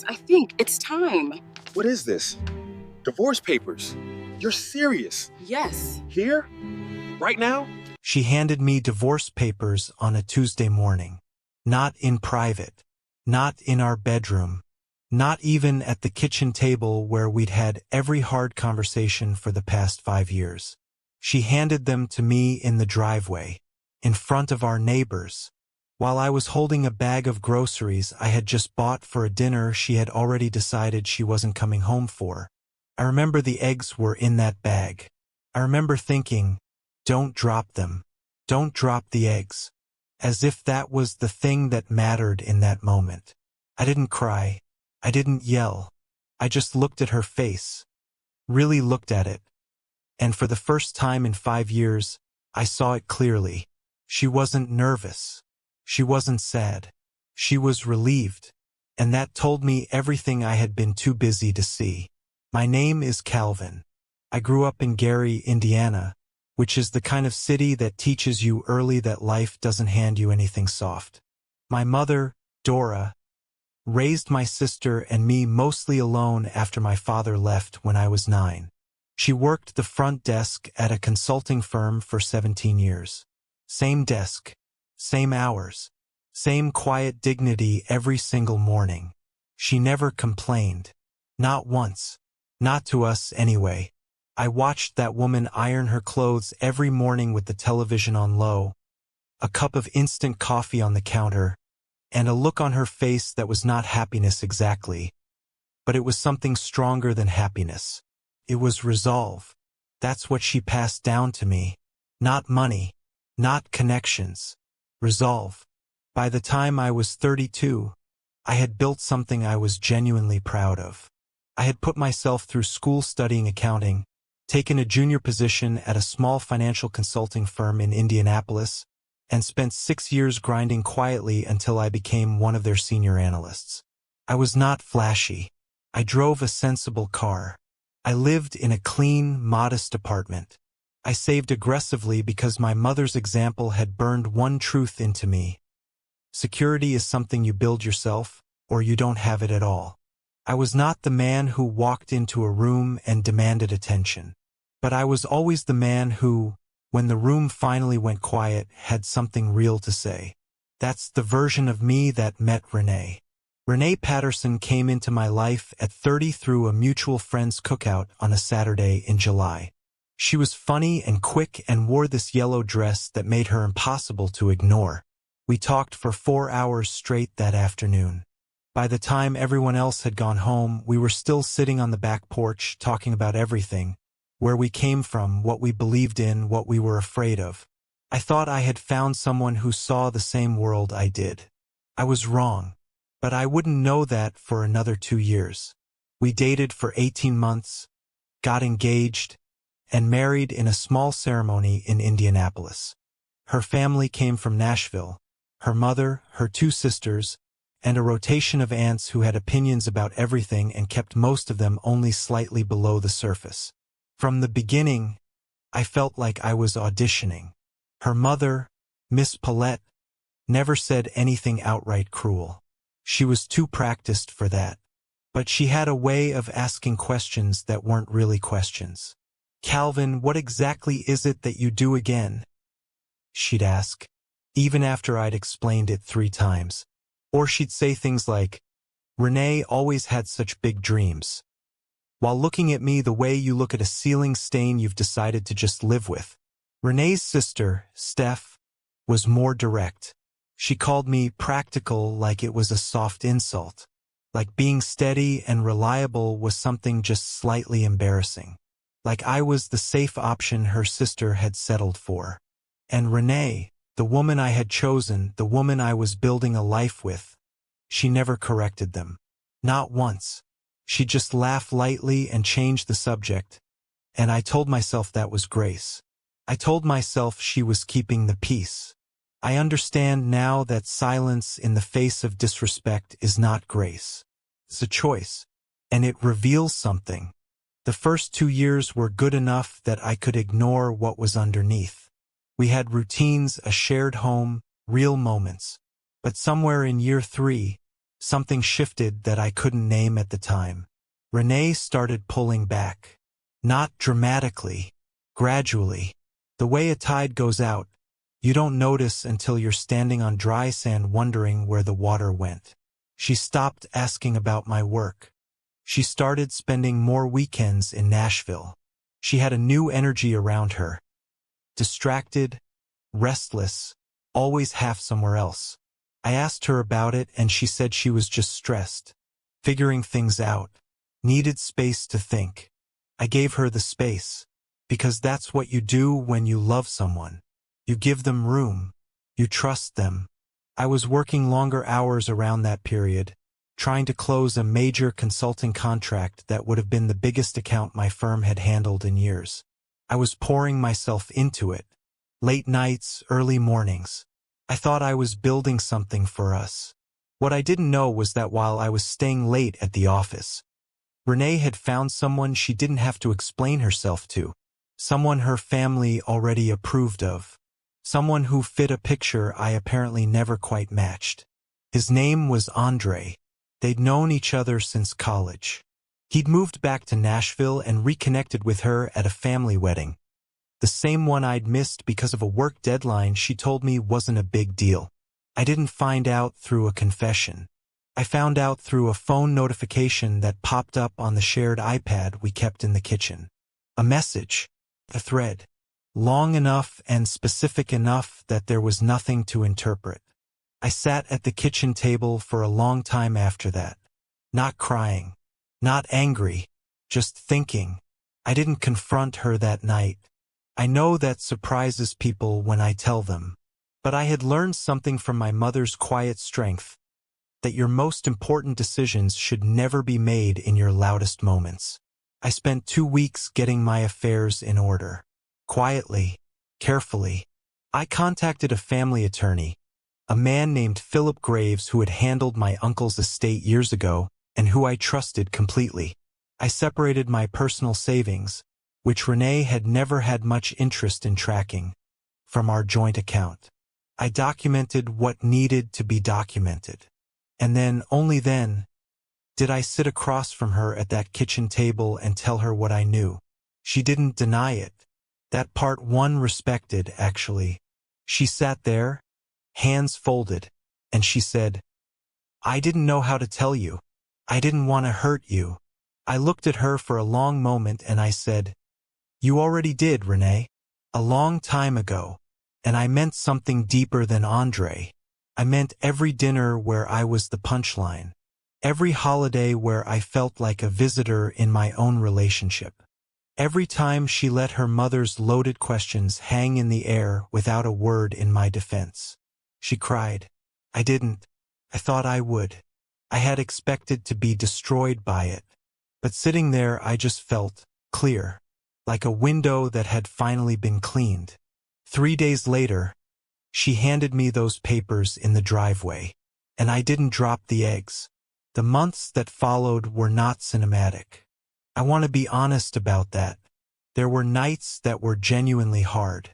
I think it's time. What is this? Divorce papers. You're serious? Yes. Here? Right now? She handed me divorce papers on a Tuesday morning. Not in private. Not in our bedroom. Not even at the kitchen table where we'd had every hard conversation for the past 5 years. She handed them to me in the driveway, in front of our neighbors, while I was holding a bag of groceries I had just bought for a dinner she had already decided she wasn't coming home for. I remember the eggs were in that bag. I remember thinking, don't drop them. Don't drop the eggs. As if that was the thing that mattered in that moment. I didn't cry. I didn't yell. I just looked at her face. Really looked at it. And for the first time in 5 years, I saw it clearly. She wasn't nervous. She wasn't sad. She was relieved. And that told me everything I had been too busy to see. My name is Calvin. I grew up in Gary, Indiana, which is the kind of city that teaches you early that life doesn't hand you anything soft. My mother, Dora, raised my sister and me mostly alone after my father left when I was 9. She worked the front desk at a consulting firm for 17 years. Same desk, same hours, same quiet dignity every single morning. She never complained. Not once. Not to us anyway. I watched that woman iron her clothes every morning with the television on low, a cup of instant coffee on the counter, and a look on her face that was not happiness exactly, but it was something stronger than happiness. It was resolve. That's what she passed down to me. Not money, not connections. Resolve. By the time I was 32, I had built something I was genuinely proud of. I had put myself through school studying accounting, taken a junior position at a small financial consulting firm in Indianapolis, and spent 6 years grinding quietly until I became one of their senior analysts. I was not flashy. I drove a sensible car. I lived in a clean, modest apartment. I saved aggressively because my mother's example had burned one truth into me. Security is something you build yourself, or you don't have it at all. I was not the man who walked into a room and demanded attention. But I was always the man who, when the room finally went quiet, had something real to say. That's the version of me that met Renee. Renee Patterson came into my life at 30 through a mutual friend's cookout on a Saturday in July. She was funny and quick and wore this yellow dress that made her impossible to ignore. We talked for 4 hours straight that afternoon. By the time everyone else had gone home, we were still sitting on the back porch talking about everything. Where we came from, what we believed in, what we were afraid of. I thought I had found someone who saw the same world I did. I was wrong. But I wouldn't know that for another 2 years. We dated for 18 months, got engaged, and married in a small ceremony in Indianapolis. Her family came from Nashville. Her mother, her 2 sisters, and a rotation of aunts who had opinions about everything and kept most of them only slightly below the surface. From the beginning, I felt like I was auditioning. Her mother, Miss Paulette, never said anything outright cruel. She was too practiced for that. But she had a way of asking questions that weren't really questions. "Calvin, what exactly is it that you do again?" she'd ask, even after I'd explained it 3 times. Or she'd say things like, "Renee always had such big dreams," while looking at me the way you look at a ceiling stain you've decided to just live with. Renee's sister, Steph, was more direct. She called me practical like it was a soft insult, like being steady and reliable was something just slightly embarrassing, like I was the safe option her sister had settled for. And Renee, the woman I had chosen, the woman I was building a life with, she never corrected them. Not once. She'd just laugh lightly and change the subject, and I told myself that was grace. I told myself she was keeping the peace. I understand now that silence in the face of disrespect is not grace. It's a choice, and it reveals something. The first 2 years were good enough that I could ignore what was underneath. We had routines, a shared home, real moments. But somewhere in year 3, Something shifted that I couldn't name at the time. Renee started pulling back. Not dramatically, gradually. The way a tide goes out, you don't notice until you're standing on dry sand wondering where the water went. She stopped asking about my work. She started spending more weekends in Nashville. She had a new energy around her. Distracted, restless, always half somewhere else. I asked her about it and she said she was just stressed, figuring things out, needed space to think. I gave her the space, because that's what you do when you love someone. You give them room. You trust them. I was working longer hours around that period, trying to close a major consulting contract that would have been the biggest account my firm had handled in years. I was pouring myself into it. Late nights, early mornings. I thought I was building something for us. What I didn't know was that while I was staying late at the office, Renee had found someone she didn't have to explain herself to. Someone her family already approved of. Someone who fit a picture I apparently never quite matched. His name was Andre. They'd known each other since college. He'd moved back to Nashville and reconnected with her at a family wedding. The same one I'd missed because of a work deadline she told me wasn't a big deal. I didn't find out through a confession. I found out through a phone notification that popped up on the shared iPad we kept in the kitchen. A message. A thread. Long enough and specific enough that there was nothing to interpret. I sat at the kitchen table for a long time after that. Not crying. Not angry. Just thinking. I didn't confront her that night. I know that surprises people when I tell them. But I had learned something from my mother's quiet strength. That your most important decisions should never be made in your loudest moments. I spent 2 weeks getting my affairs in order. Quietly, carefully. I contacted a family attorney, a man named Philip Graves who had handled my uncle's estate years ago and who I trusted completely. I separated my personal savings, which Renee had never had much interest in tracking, from our joint account. I documented what needed to be documented. And then, only then, did I sit across from her at that kitchen table and tell her what I knew. She didn't deny it. That part one respected, actually. She sat there, hands folded, and she said, "I didn't know how to tell you. I didn't want to hurt you." I looked at her for a long moment and I said, "You already did, Renee. A long time ago. And I meant something deeper than Andre. I meant every dinner where I was the punchline. Every holiday where I felt like a visitor in my own relationship. Every time she let her mother's loaded questions hang in the air without a word in my defense. She cried. I didn't. I thought I would. I had expected to be destroyed by it. But sitting there I just felt clear. Like a window that had finally been cleaned. 3 days later, she handed me those papers in the driveway. And I didn't drop the eggs. The months that followed were not cinematic. I want to be honest about that. There were nights that were genuinely hard.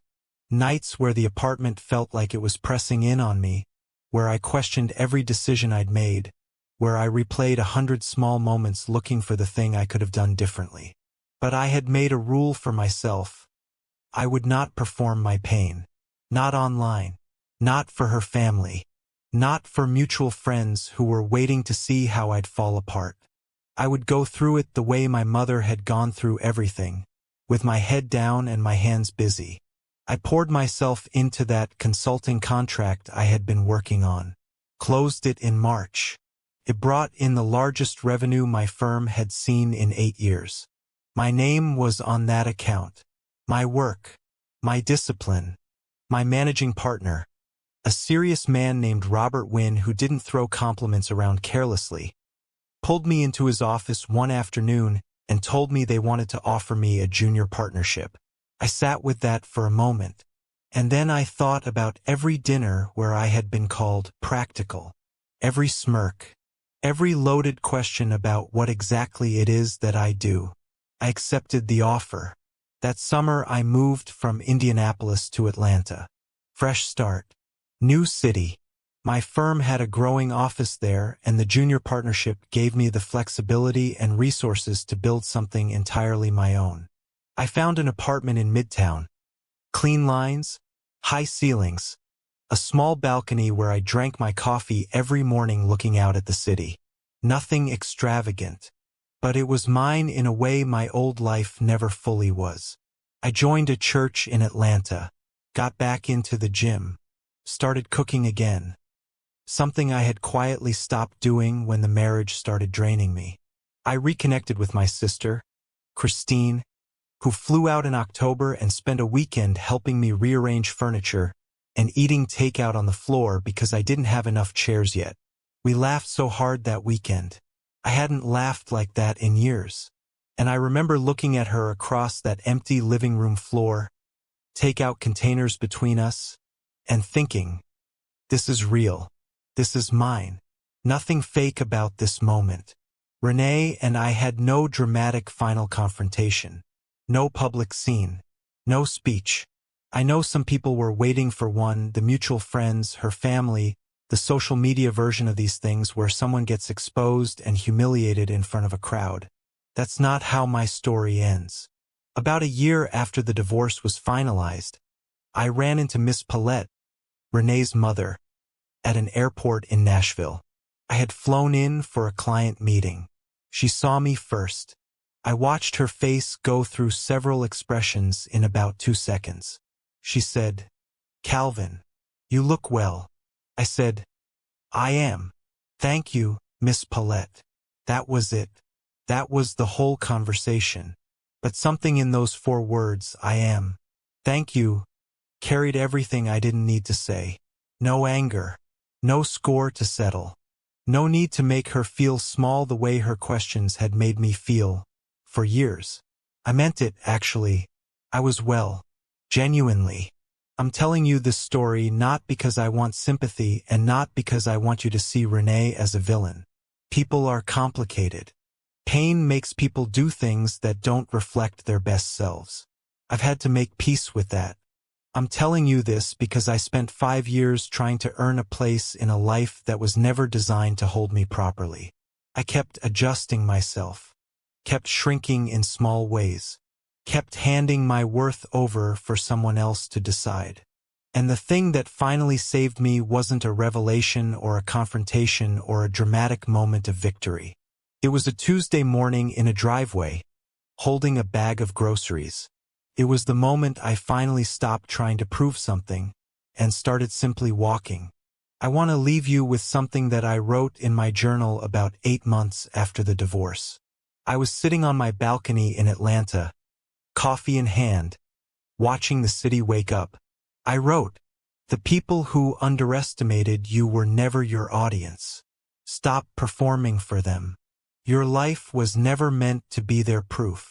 Nights where the apartment felt like it was pressing in on me, where I questioned every decision I'd made, where I replayed 100 small moments looking for the thing I could have done differently. But I had made a rule for myself. I would not perform my pain. Not online. Not for her family. Not for mutual friends who were waiting to see how I'd fall apart. I would go through it the way my mother had gone through everything, with my head down and my hands busy. I poured myself into that consulting contract I had been working on. Closed it in March. It brought in the largest revenue my firm had seen in 8 years. My name was on that account. My work. My discipline. My managing partner. A serious man named Robert Wynn who didn't throw compliments around carelessly, pulled me into his office one afternoon and told me they wanted to offer me a junior partnership. I sat with that for a moment, and then I thought about every dinner where I had been called practical, every smirk, every loaded question about what exactly it is that I do. I accepted the offer. That summer I moved from Indianapolis to Atlanta. Fresh start. New city. My firm had a growing office there, and the junior partnership gave me the flexibility and resources to build something entirely my own. I found an apartment in Midtown. Clean lines, high ceilings, a small balcony where I drank my coffee every morning looking out at the city. Nothing extravagant, but it was mine in a way my old life never fully was. I joined a church in Atlanta, got back into the gym, started cooking again. Something I had quietly stopped doing when the marriage started draining me. I reconnected with my sister, Christine, who flew out in October and spent a weekend helping me rearrange furniture and eating takeout on the floor because I didn't have enough chairs yet. We laughed so hard that weekend. I hadn't laughed like that in years. And I remember looking at her across that empty living room floor, takeout containers between us, and thinking, this is real. This is mine. Nothing fake about this moment. Renee and I had no dramatic final confrontation. No public scene. No speech. I know some people were waiting for one, the mutual friends, her family, the social media version of these things where someone gets exposed and humiliated in front of a crowd. That's not how my story ends. About a year after the divorce was finalized, I ran into Miss Paulette, Renee's mother, at an airport in Nashville. I had flown in for a client meeting. She saw me first. I watched her face go through several expressions in about 2 seconds. She said, "Calvin, you look well." I said, "I am. Thank you, Miss Paulette." That was it. That was the whole conversation. But something in those 4 words, "I am. Thank you," carried everything I didn't need to say. No anger. No score to settle. No need to make her feel small the way her questions had made me feel for years. I meant it, actually. I was well. Genuinely. I'm telling you this story not because I want sympathy and not because I want you to see Renee as a villain. People are complicated. Pain makes people do things that don't reflect their best selves. I've had to make peace with that. I'm telling you this because I spent 5 years trying to earn a place in a life that was never designed to hold me properly. I kept adjusting myself, kept shrinking in small ways, kept handing my worth over for someone else to decide. And the thing that finally saved me wasn't a revelation or a confrontation or a dramatic moment of victory. It was a Tuesday morning in a driveway, holding a bag of groceries. It was the moment I finally stopped trying to prove something and started simply walking. I want to leave you with something that I wrote in my journal about 8 months after the divorce. I was sitting on my balcony in Atlanta, coffee in hand, watching the city wake up. I wrote, "The people who underestimated you were never your audience. Stop performing for them. Your life was never meant to be their proof."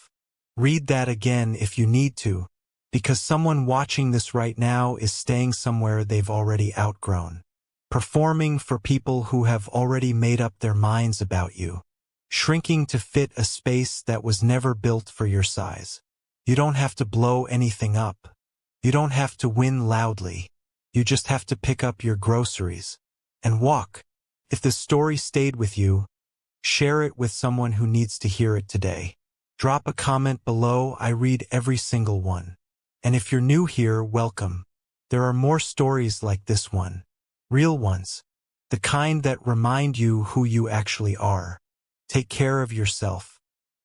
Read that again if you need to, because someone watching this right now is staying somewhere they've already outgrown. Performing for people who have already made up their minds about you. Shrinking to fit a space that was never built for your size. You don't have to blow anything up. You don't have to win loudly. You just have to pick up your groceries and walk. If the story stayed with you, share it with someone who needs to hear it today. Drop a comment below. I read every single one. And if you're new here, welcome. There are more stories like this one. Real ones. The kind that remind you who you actually are. Take care of yourself.